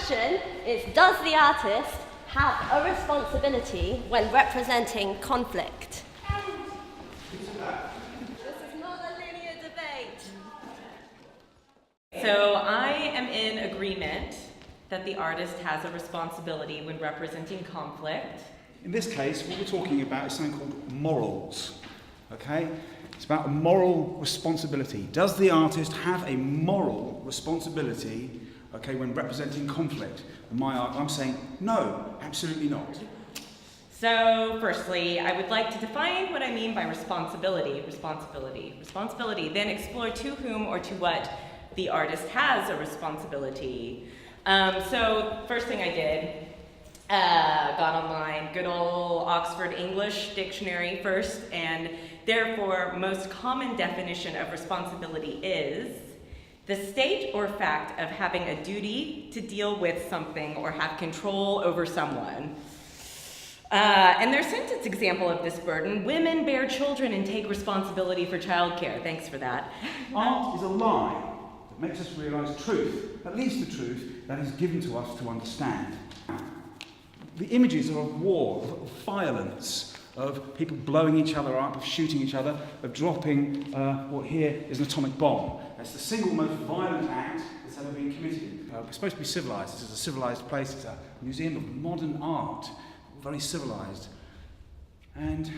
question is, does the artist have a responsibility when representing conflict? This is not a linear debate. So I am in agreement that the artist has a responsibility when representing conflict. In this case, what we're talking about is something called morals, okay? It's about a moral responsibility. Does the artist have a moral responsibility, okay, when representing conflict? In my art, I'm saying no, absolutely not. So, firstly, I would like to define what I mean by responsibility, then explore to whom or to what the artist has a responsibility. So, first thing I did, got online, good old Oxford English dictionary first, and therefore, most common definition of responsibility is the state or fact of having a duty to deal with something or have control over someone. And their sentence example of this burden: women bear children and take responsibility for childcare. Thanks for that. Art is a lie that makes us realise truth, at least the truth that is given to us to understand. The images of war, of violence, of people blowing each other up, of shooting each other, of dropping what here is an atomic bomb. That's the single most violent act that's ever been committed. We're supposed to be civilised. This is a civilised place. It's a museum of modern art, very civilised. And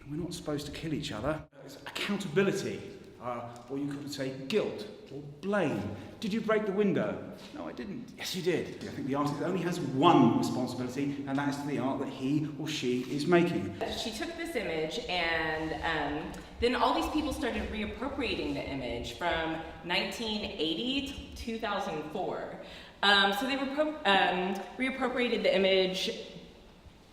we're not supposed to kill each other. It's accountability, or you could say guilt, or blame. Did you break the window? No, I didn't. Yes, you did. I think the artist only has one responsibility, and that is to the art that he or she is making. She took this image, and then all these people started reappropriating the image from 1980 to 2004. So they reappropriated the image,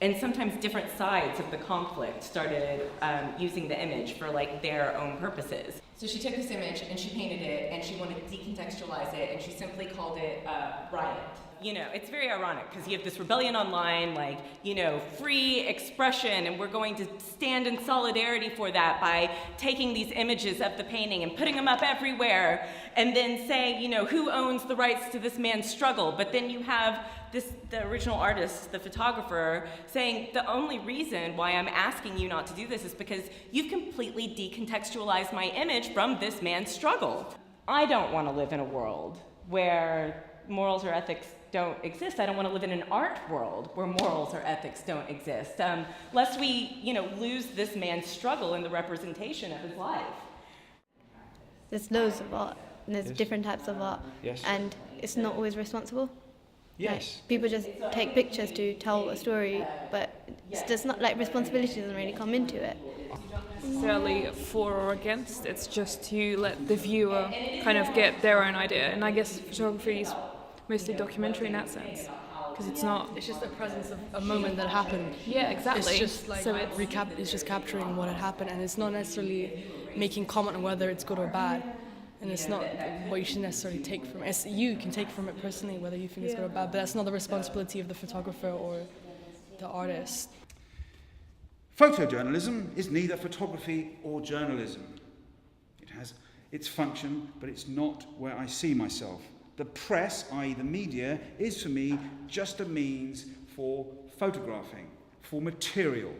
and sometimes different sides of the conflict started using the image for like their own purposes. So she took this image and she painted it and she wanted to decontextualize it, and she simply called it Riot. You know, it's very ironic because you have this rebellion online, like, you know, free expression, and we're going to stand in solidarity for that by taking these images of the painting and putting them up everywhere, and then say, you know, who owns the rights to this man's struggle? But then you have the original artist, the photographer, saying the only reason why I'm asking you not to do this is because you've completely decontextualized my image from this man's struggle. I don't want to live in a world where morals or ethics don't exist. I don't want to live in an art world where morals or ethics don't exist, lest we, you know, lose this man's struggle in the representation of his life. There's loads of art, and there's Yes. different types of art, Yes. and it's not always responsible. Yes. Like, people just take pictures to tell a story, but it's just not like responsibility doesn't really come into it. Necessarily for or against, it's just to let the viewer kind of get their own idea, and I guess photography is mostly documentary in that sense, because it's not. It's just the presence of a moment that happened. Yeah, exactly. It's just like so it's just capturing what had happened, and it's not necessarily making comment on whether it's good or bad. And it's not what you should necessarily take from it. You can take from it personally whether you think it's good or bad, but that's not the responsibility of the photographer or the artist. Photojournalism is neither photography or journalism. It has its function, but it's not where I see myself. The press, i.e. the media, is for me just a means for photographing, for material,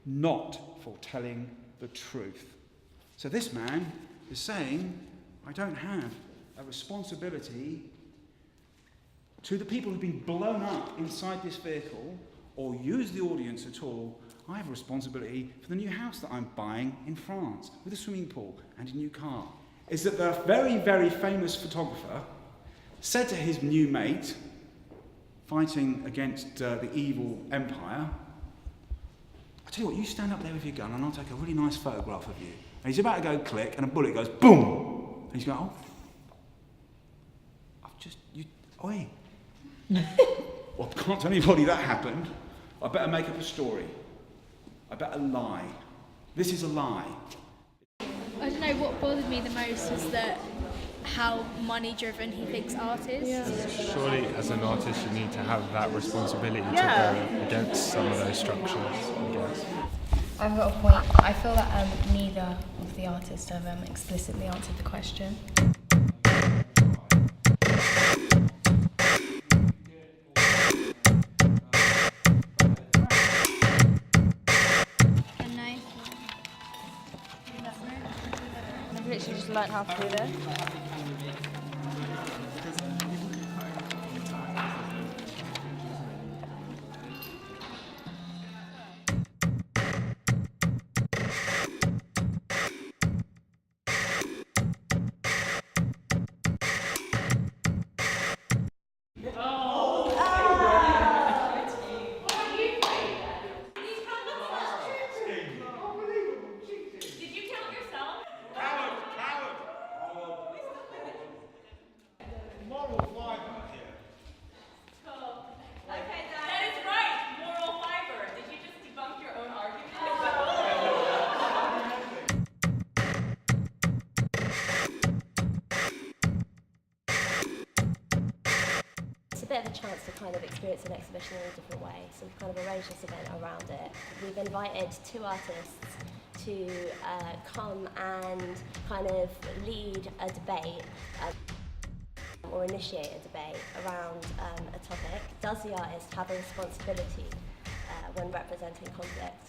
not for telling the truth. So this man is saying, I don't have a responsibility to the people who've been blown up inside this vehicle or use the audience at all. I have a responsibility for the new house that I'm buying in France with a swimming pool and a new car. Is that the very, very famous photographer said to his new mate, fighting against the evil empire, I tell you what, you stand up there with your gun and I'll take a really nice photograph of you. And he's about to go click and a bullet goes boom! And he's going, oh, oi. Well, I can't tell anybody that happened. I better make up a story. I better lie. This is a lie. I don't know, what bothered me the most is that how money-driven he thinks art is. Yeah. Surely, as an artist, you need to have that responsibility to go against some of those structures, I guess. I've got a point. I feel that neither of the artists have explicitly answered the question. literally just learnt how to do this. It's a bit of a chance to kind of experience an exhibition in a different way, so we've kind of arranged this event around it. We've invited 2 artists to come and kind of lead a debate or initiate a debate around a topic. Does the artist have a responsibility when representing conflict?